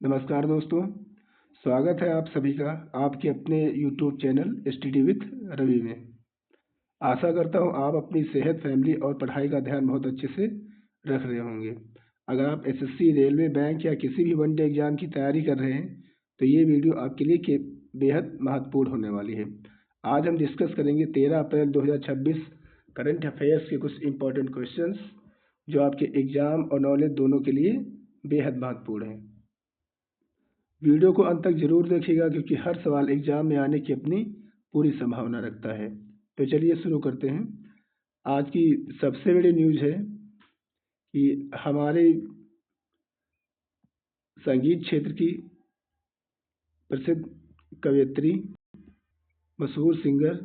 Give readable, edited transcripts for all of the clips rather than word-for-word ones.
नमस्कार दोस्तों, स्वागत है आप सभी का आपके अपने YouTube channel study with Ravi में। आशा करता हूँ आप अपनी सेहत, फैमिली और पढ़ाई का ध्यान बहुत अच्छे से रख रहे होंगे। अगर आप एसएससी, रेलवे, बैंक या किसी भी वन डे एग्जाम की तैयारी कर रहे हैं तो ये वीडियो आपके लिए बेहद महत्वपूर्ण होने वाली है। आज हम डिस्कस करेंगे 13 अप्रैल 2026 करंट अफेयर्स के कुछ इंपॉर्टेंट क्वेश्चंस जो आपके एग्जाम और नॉलेज दोनों के लिए बेहद महत्वपूर्ण हैं। वीडियो को अंत तक जरूर देखिएगा क्योंकि हर सवाल एग्जाम में आने की अपनी पूरी संभावना रखता है। तो चलिए शुरू करते हैं। आज की सबसे बड़ी न्यूज़ है कि हमारे संगीत क्षेत्र की प्रसिद्ध कवयित्री, मशहूर सिंगर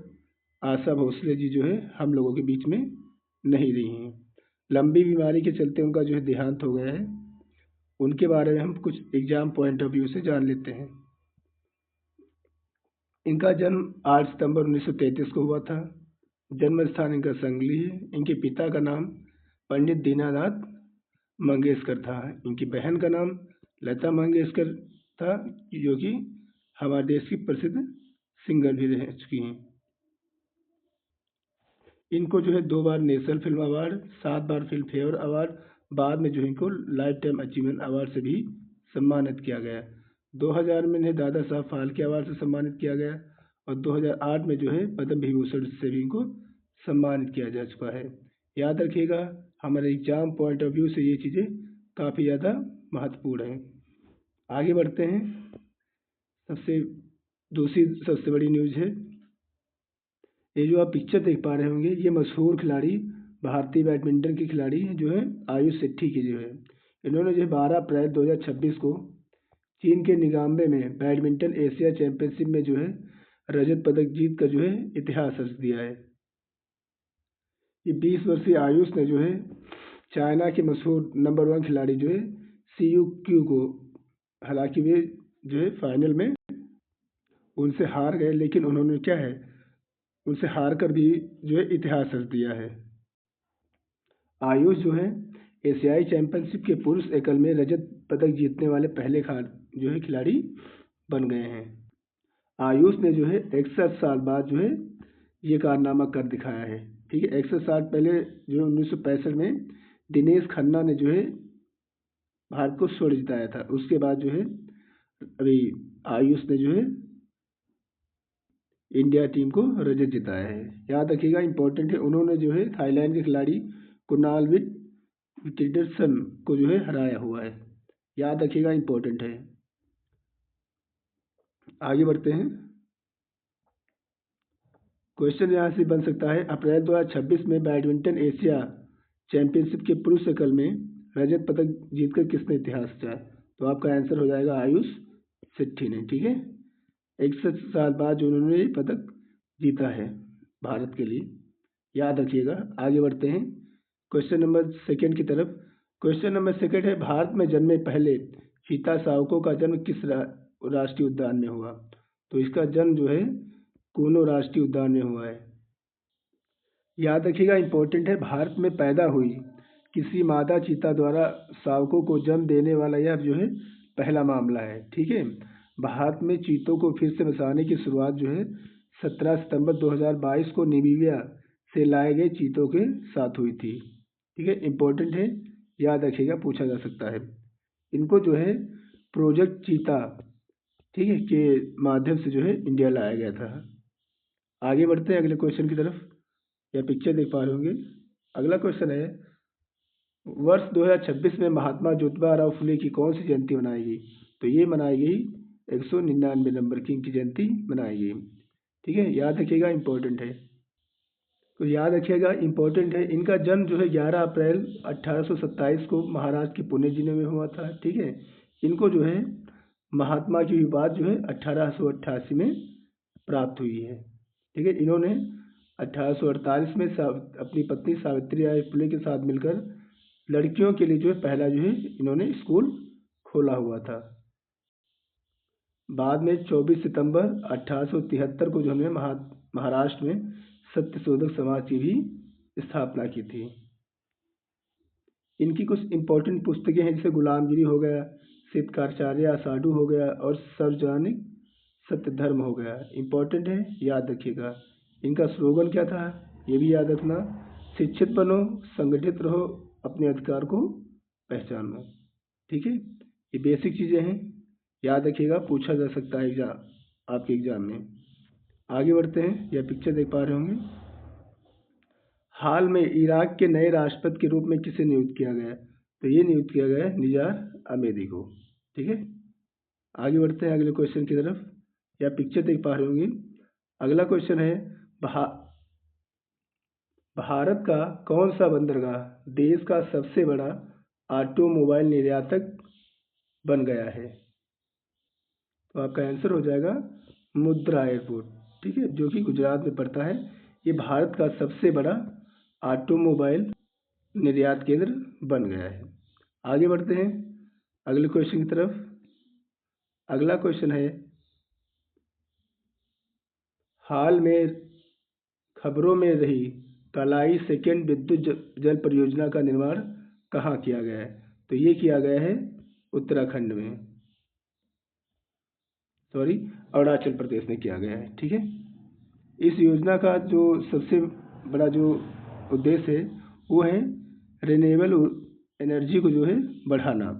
आशा भोसले जी जो है हम लोगों के बीच में नहीं रही हैं। लंबी बीमारी के चलते उनका जो है देहांत हो गया है। उनके बारे में हम कुछ एग्जाम पॉइंट ऑफ व्यू से जान लेते हैं। इनका जन्म 8 सितंबर 1933 को हुआ था। जन्म स्थान इनका संगली है। इनके पिता का नाम पंडित दीनानाथ मंगेशकर था। इनकी बहन का नाम लता मंगेशकर था जो कि हमारे देश की प्रसिद्ध सिंगर भी रह चुकी हैं। इनको जो है 2 बार नेशनल फिल्म अवार्ड, 7 बार फिल्म फेयर अवार्ड, बाद में जो है इनको लाइफ टाइम अचीवमेंट अवार्ड से भी सम्मानित किया गया। 2000 में इन्हें दादा साहब फाल्के अवार्ड से सम्मानित किया गया और 2008 में जो है पद्म विभूषण से भी इनको सम्मानित किया जा चुका है। याद रखिएगा, हमारे एग्जाम पॉइंट ऑफ व्यू से ये चीज़ें काफ़ी ज़्यादा महत्वपूर्ण हैं। आगे बढ़ते हैं। दूसरी सबसे बड़ी न्यूज़ है, ये जो आप पिक्चर देख पा रहे होंगे, ये मशहूर खिलाड़ी, भारतीय बैडमिंटन की खिलाड़ी जो है आयुष शेट्टी की जो है, इन्होंने जो 12 अप्रैल 2026 को चीन के निगाम्बे में बैडमिंटन एशिया चैंपियनशिप में जो है रजत पदक जीत कर जो है इतिहास रच दिया है। ये 20 वर्षीय आयुष ने जो है चाइना के मशहूर नंबर 1 खिलाड़ी जो है सीयू क्यू को, हालांकि वे जो है फाइनल में उनसे हार गए, लेकिन उन्होंने क्या है उनसे हार कर भी जो है इतिहास रच दिया है। आयुष जो है एशियाई चैंपियनशिप के पुरुष एकल में रजत पदक जीतने वाले पहले जो है खिलाड़ी बन गए हैं। आयुष ने जो है 61 साल बाद जो है ये कारनामा कर दिखाया है। ठीक है, 61 साल पहले जो 1965 में दिनेश खन्ना ने जो है भारत को स्वर्ण जिताया था। उसके बाद जो है अभी आयुष ने जो है इंडिया टीम को रजत जिताया है। याद रखिएगा, इंपॉर्टेंट है। उन्होंने जो है थाईलैंड के खिलाड़ी कुणाल विटिडसन को जो है हराया हुआ है। याद रखिएगा, इंपॉर्टेंट है। आगे बढ़ते हैं। क्वेश्चन यहाँ से बन सकता है, अप्रैल 2026 में बैडमिंटन एशिया चैंपियनशिप के पुरुष एकल में रजत पदक जीतकर किसने इतिहास रचा? तो आपका आंसर हो जाएगा आयुष शेट्टी ने। ठीक है, 61 साल बाद जो उन्होंने ये पदक जीता है भारत के लिए। याद रखिएगा। आगे बढ़ते हैं क्वेश्चन नंबर सेकंड की तरफ। क्वेश्चन नंबर सेकंड है, भारत में जन्मे पहले चीता शावकों का जन्म किस राष्ट्रीय उद्यान में हुआ? तो इसका जन्म जो है कूनो राष्ट्रीय उद्यान में हुआ है। याद रखिएगा, इंपॉर्टेंट है। भारत में पैदा हुई किसी मादा चीता द्वारा शावकों को जन्म देने वाला यह जो है पहला मामला है। ठीक है, भारत में चीतों को फिर से बसाने की शुरुआत जो है 17 सितंबर 2022 को नामीबिया से लाए गए चीतों के साथ हुई थी। ठीक है, इंपॉर्टेंट है, याद रखिएगा, पूछा जा सकता है। इनको जो है प्रोजेक्ट चीता, ठीक है, के माध्यम से जो है इंडिया लाया गया था। आगे बढ़ते हैं अगले क्वेश्चन की तरफ। या पिक्चर देख पा रहे होंगे। अगला क्वेश्चन है, वर्ष 2026 में महात्मा ज्योतिबा राव फुले की कौन सी जयंती मनाई गई? तो ये मनाई गई 199 नंबर की इनकी जयंती मनाई गई। ठीक है, याद रखिएगा, इंपॉर्टेंट है। तो याद रखिएगा, इंपॉर्टेंट है। इनका जन्म जो है 11 अप्रैल 1827 को महाराष्ट्र के पुणे जिले में हुआ था। ठीक है, इनको जो है महात्मा की उपाधि जो है 1888 में प्राप्त हुई है। ठीक है, इन्होंने 1848 में अपनी पत्नी सावित्री बाई फुले के साथ मिलकर लड़कियों के लिए जो है पहला जो है इन्होंने स्कूल खोला हुआ था। बाद में 24 सितंबर 1873 को जो है महाराष्ट्र में सत्यशोधक समाज की भी स्थापना की थी। इनकी कुछ इंपॉर्टेंट पुस्तकें हैं, जैसे गुलामगिरी हो गया, शितकारचार्य आषाढ़ू हो गया और सार्वजनिक सत्य धर्म हो गया। इम्पोर्टेंट है, याद रखिएगा। इनका स्लोगन क्या था ये भी याद रखना, शिक्षित बनो, संगठित रहो, अपने अधिकार को पहचानो। ठीक है, ये बेसिक चीज़ें हैं, याद रखिएगा, पूछा जा सकता है एग्जाम आपके एग्जाम में। आगे बढ़ते हैं, यह पिक्चर देख पा रहे होंगे। हाल में इराक के नए राष्ट्रपति के रूप में किसे नियुक्त किया गया है? तो ये नियुक्त किया गया है निजार अहमदी को। ठीक है, आगे बढ़ते हैं अगले क्वेश्चन की तरफ। या पिक्चर देख पा रहे होंगे। अगला क्वेश्चन है, भारत का कौन सा बंदरगाह देश का सबसे बड़ा ऑटोमोबाइल निर्यातक बन गया है? तो आपका आंसर हो जाएगा मुद्रा एयरपोर्ट। ठीक है, जो कि गुजरात में पड़ता है। ये भारत का सबसे बड़ा ऑटोमोबाइल निर्यात केंद्र बन गया है। आगे बढ़ते हैं अगले क्वेश्चन की तरफ। अगला क्वेश्चन है, हाल में खबरों में रही कलाई सेकंड विद्युत जल परियोजना का निर्माण कहाँ किया गया है? तो ये किया गया है उत्तराखंड में, अरुणाचल प्रदेश में किया गया है। ठीक है, इस योजना का जो सबसे बड़ा जो उद्देश्य है वो है रिन्यूएबल एनर्जी को जो है बढ़ाना।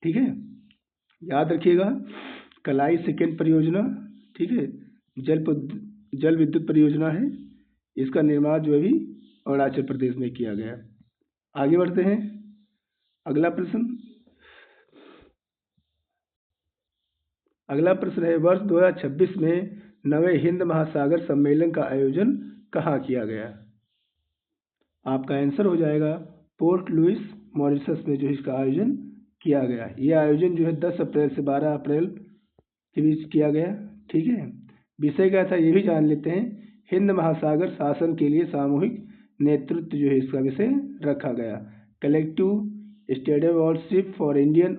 ठीक है, याद रखिएगा, कलाई सेकंड परियोजना, ठीक है, जल विद्युत परियोजना है। इसका निर्माण जो है भी अरुणाचल प्रदेश में किया गया। आगे बढ़ते हैं अगला प्रश्न। अगला प्रश्न है, वर्ष 2026 में नवे हिंद महासागर सम्मेलन का आयोजन कहाँ किया गया? आपका आंसर हो जाएगा पोर्ट लुइस मॉरिशस में जो इसका आयोजन किया गया। ये आयोजन जो है 10 अप्रैल से 12 अप्रैल के बीच किया गया। ठीक है, विषय क्या था ये भी जान लेते हैं। हिंद महासागर शासन के लिए सामूहिक नेतृत्व जो है इसका विषय रखा गया। Collective stewardship for Indian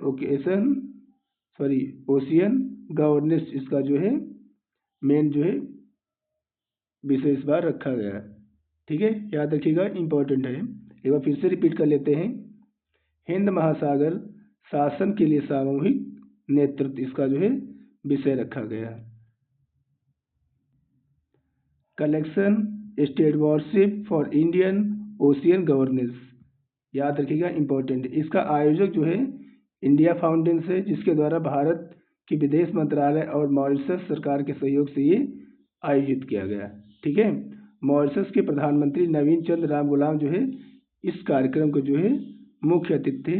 Ocean governance इसका जो है मेन जो है विषय इस बार रखा गया। ठीक है, याद रखिएगा, इंपॉर्टेंट है। एक बार फिर से रिपीट कर लेते हैं। हिंद महासागर शासन के लिए सामूहिक नेतृत्व इसका जो है विषय रखा गया। Collection stewardship for Indian Ocean governance, याद रखिएगा, इंपॉर्टेंट। इसका आयोजक जो है इंडिया फाउंडेशन है, जिसके द्वारा भारत के विदेश मंत्रालय और मॉरिशस सरकार के सहयोग से ये आयोजित किया गया। ठीक है, मॉरिशस के प्रधानमंत्री नवीन चंद्र राम गुलाम जो है इस कार्यक्रम को जो है मुख्य अतिथि थे,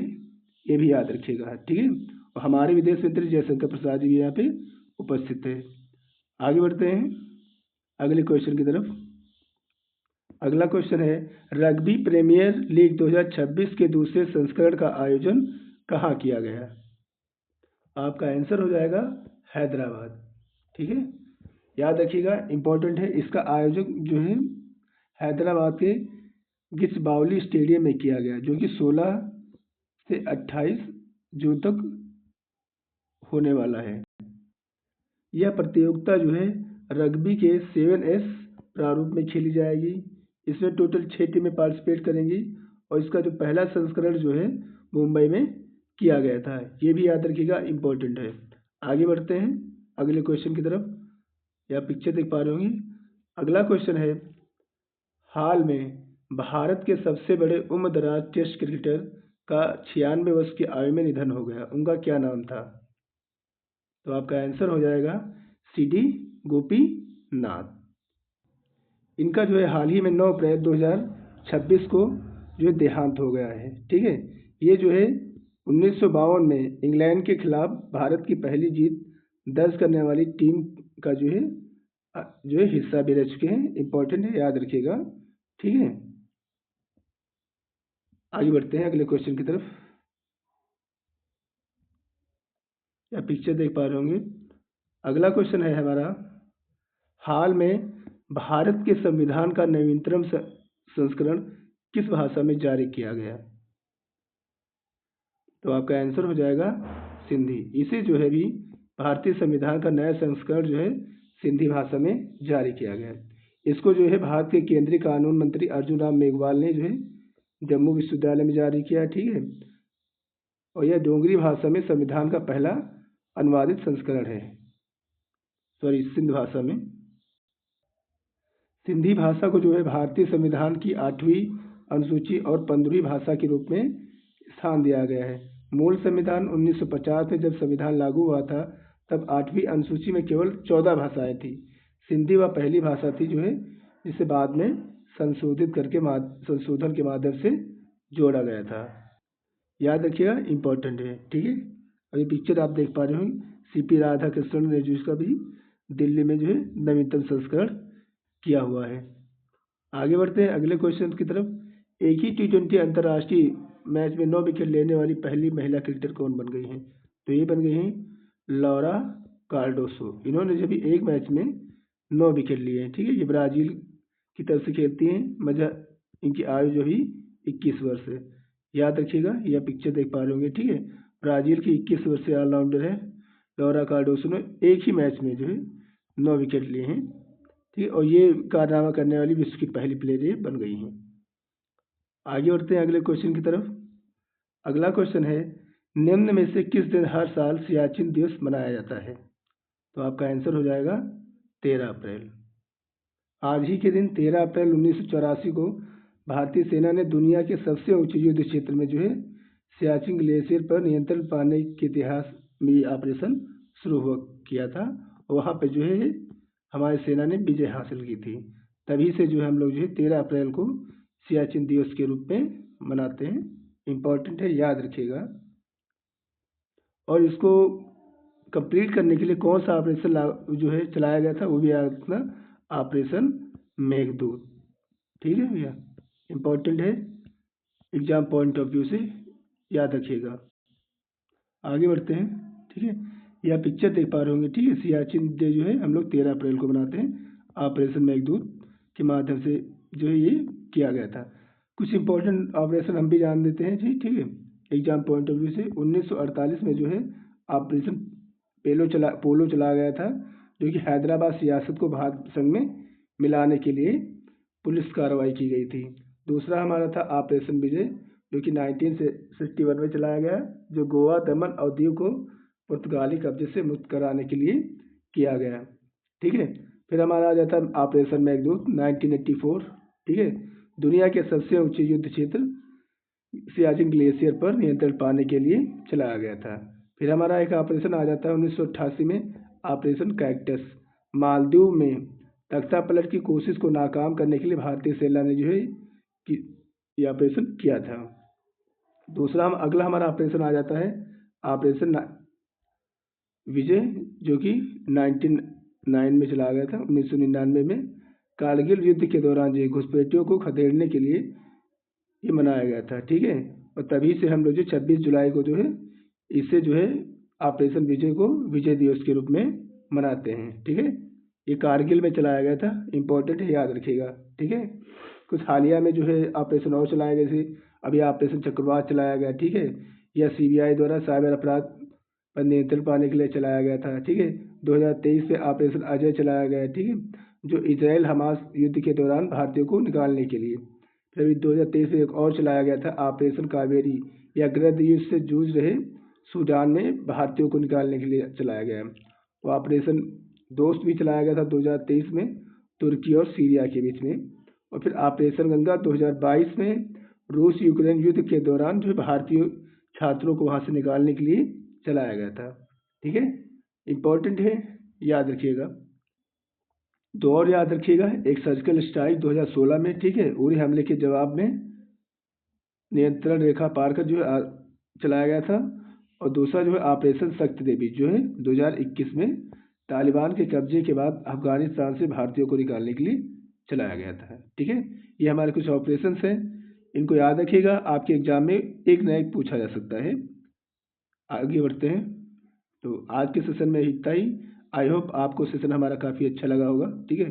ये भी याद रखिएगा। ठीक है, और हमारे विदेश मंत्री जयशंकर प्रसाद जी भी यहाँ पे उपस्थित थे। आगे बढ़ते हैं अगले क्वेश्चन की तरफ। अगला क्वेश्चन है, रग्बी प्रीमियर लीग 2026 के दूसरे संस्करण का आयोजन कहाँ किया गया? आपका आंसर हो जाएगा हैदराबाद। ठीक है, याद रखिएगा, इंपॉर्टेंट है। इसका आयोजन जो है हैदराबाद के गिचबाउली स्टेडियम में किया गया, जो कि 16 से 28 जून तक होने वाला है। यह प्रतियोगिता जो है रग्बी के 7S प्रारूप में खेली जाएगी। इसमें टोटल 6 टीमें पार्टिसिपेट करेंगी और इसका जो पहला संस्करण जो है मुंबई में किया गया था, ये भी याद रखिएगा, इम्पोर्टेंट है। आगे बढ़ते हैं अगले क्वेश्चन की तरफ। या पिक्चर देख पा रहे होंगे। अगला क्वेश्चन है, हाल में भारत के सबसे बड़े उम्रदराज टेस्ट क्रिकेटर का 96 वर्ष की आयु में निधन हो गया, उनका क्या नाम था? तो आपका आंसर हो जाएगा CD गोपीनाथ। इनका जो है हाल ही में 9 अप्रैल 2026 को जो है देहांत हो गया है। ठीक है, ये जो है 1952 में इंग्लैंड के खिलाफ भारत की पहली जीत दर्ज करने वाली टीम का जो है हिस्सा भी रह चुके हैं। इंपॉर्टेंट है, याद रखिएगा। ठीक है, आगे बढ़ते हैं अगले क्वेश्चन की तरफ। या पिक्चर देख पा रहे होंगे। अगला क्वेश्चन है हमारा, हाल में भारत के संविधान का नवीनतम संस्करण किस भाषा में जारी किया गया? तो आपका आंसर हो जाएगा सिंधी। इसे जो है भी भारतीय संविधान का नया संस्करण जो है सिंधी भाषा में जारी किया गया। इसको जो है भारत के केंद्रीय कानून मंत्री अर्जुन राम मेघवाल ने जो है जम्मू विश्वविद्यालय में जारी किया। ठीक है, और यह डोगरी भाषा में संविधान का पहला अनुवादित संस्करण है। सॉरी, सिंध भाषा में। सिंधी भाषा को जो है भारतीय संविधान की 8वीं अनुसूची और 15वीं भाषा के रूप में स्थान दिया गया है। मूल संविधान 1950 में जब संविधान लागू हुआ था तब 8वीं अनुसूची में केवल 14 भाषाएं थी। सिंधी वह पहली भाषा थी जो है जिसे बाद में संशोधन के माध्यम से जोड़ा गया था। याद रखिएगा, इम्पोर्टेंट है। ठीक है, और ये पिक्चर आप देख पा रहे हो सीपी राधाकृष्णन ने जो इसका भी दिल्ली में जो है नवीनतम संस्करण किया हुआ है। आगे बढ़ते हैं अगले क्वेश्चन की तरफ। एक ही T20 अंतर्राष्ट्रीय मैच में 9 विकेट लेने वाली पहली महिला क्रिकेटर कौन बन गई हैं? तो ये बन गई हैं लौरा कार्डोसो। इन्होंने जब एक मैच में 9 विकेट लिए हैं। ठीक है, ये ब्राज़ील की तरफ से खेलती हैं। इनकी आयु जो ही 21 वर्ष है। याद रखिएगा, यह पिक्चर देख पा रहे होंगे। ठीक है, ब्राज़ील की 21 वर्षीय ऑलराउंडर है लौरा कार्डोसो ने एक ही मैच में जो है 9 विकेट लिए हैं। ठीक है, और ये कारनामा करने वाली विश्व की पहली प्लेयर ये बन गई हैं। आगे बढ़ते हैं अगले क्वेश्चन की तरफ। अगला क्वेश्चन है, निम्न में से किस दिन हर साल सियाचिन दिवस मनाया जाता है? तो आपका आंसर हो जाएगा 13 अप्रैल। आज ही के दिन 13 अप्रैल 1984 को भारतीय सेना ने दुनिया के सबसे ऊंचे युद्ध क्षेत्र में जो है सियाचिन ग्लेशियर पर नियंत्रण पाने के इतिहास में ये ऑपरेशन शुरू किया था। वहाँ पे जो है हमारी सेना ने विजय हासिल की थी। तभी से जो है हम लोग जो है 13 अप्रैल को सियाचिन दिवस के रूप में मनाते हैं। इम्पोर्टेंट है, याद रखिएगा। और इसको कंप्लीट करने के लिए कौन सा ऑपरेशन जो है चलाया गया था, वो भी याद रखना, ऑपरेशन मेघदूत। ठीक है भैया, इम्पोर्टेंट है, एग्जाम पॉइंट ऑफ व्यू से याद रखिएगा। आगे बढ़ते हैं। ठीक है, यह पिक्चर देख पा रहे होंगे। ठीक है, सियाचिन डे जो है हम लोग 13 अप्रैल को मनाते हैं। ऑपरेशन मेघदूत के माध्यम से जो है ये किया गया था। कुछ इंपॉर्टेंट ऑपरेशन हम भी जान देते हैं जी। ठीक है, एग्जाम पॉइंट ऑफ व्यू से 1948 में जो है ऑपरेशन पोलो चलाया गया था, जो कि हैदराबाद सियासत को भारत संघ में मिलाने के लिए पुलिस कार्रवाई की गई थी। दूसरा हमारा था ऑपरेशन विजय, जो कि 1961 में चलाया गया, जो गोवा, दमन और दीव को पुर्तगाली कब्जे से मुक्त कराने के लिए किया गया। ठीक है, फिर हमारा आ जाता है ऑपरेशन मेघदूत 1984। ठीक है, दुनिया के सबसे ऊंचे युद्ध क्षेत्र सियाचिन ग्लेशियर पर नियंत्रण पाने के लिए चलाया गया था। फिर हमारा एक ऑपरेशन आ जाता है 1988 में, ऑपरेशन कैक्टस। मालदीव में तख्ता पलट की कोशिश को नाकाम करने के लिए भारतीय सेना ने जो है ये ऑपरेशन किया था। अगला हमारा ऑपरेशन आ जाता है ऑपरेशन विजय, जो कि 1999 में चलाया गया था। 1999 में कारगिल युद्ध के दौरान जो घुसपैठियों को खदेड़ने के लिए ये मनाया गया था। ठीक है, और तभी से हम लोग जो 26 जुलाई को जो है इसे जो है ऑपरेशन विजय को विजय दिवस के रूप में मनाते हैं। ठीक है, ये कारगिल में चलाया गया था। इम्पोर्टेंट है, याद रखिएगा। ठीक है, कुछ हालिया में जो है ऑपरेशन और चलाए गए थे। अभी ऑपरेशन चक्रवात चलाया गया। ठीक है, यह CBI द्वारा साइबर अपराध पर नियंत्रण पाने के लिए चलाया गया था। ठीक है, 2023 में ऑपरेशन अजय चलाया गया। ठीक है, जो इजराइल हमास युद्ध के दौरान भारतीयों को निकालने के लिए। फिर अभी 2023 में एक और चलाया गया था ऑपरेशन कावेरी, या गृह युद्ध से जूझ रहे सूडान में भारतीयों को निकालने के लिए चलाया गया। वो ऑपरेशन दोस्त भी चलाया गया था 2023 में तुर्की और सीरिया के बीच में। और फिर ऑपरेशन गंगा 2022 में रूस यूक्रेन युद्ध के दौरान जो भारतीय छात्रों को वहाँ से निकालने के लिए चलाया गया था। ठीक है, इम्पोर्टेंट है, याद रखिएगा। दो और याद रखिएगा, एक सर्जिकल स्ट्राइक 2016 में। ठीक है, उरी हमले के जवाब में नियंत्रण रेखा पार कर जो है चलाया गया था। और दूसरा जो है ऑपरेशन शक्ति देवी, जो है 2021 में तालिबान के कब्जे के बाद अफगानिस्तान से भारतीयों को निकालने के लिए चलाया गया था। ठीक है, ये हमारे कुछ ऑपरेशंस हैं, इनको याद रखिएगा। आपके एग्जाम में एक न एक पूछा जा सकता है। आगे बढ़ते हैं। तो आज के सेशन में इतना ही। आई होप आपको सेशन हमारा काफ़ी अच्छा लगा होगा। ठीक है,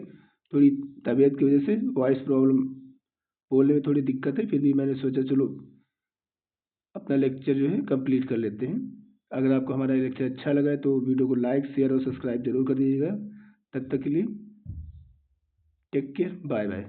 थोड़ी तबीयत की वजह से वॉइस प्रॉब्लम, बोलने में थोड़ी दिक्कत है, फिर भी मैंने सोचा चलो अपना लेक्चर जो है कंप्लीट कर लेते हैं। अगर आपको हमारा लेक्चर अच्छा लगा है तो वीडियो को लाइक, शेयर और सब्सक्राइब जरूर कर दीजिएगा। तब तक के लिए टेक केयर, बाय बाय।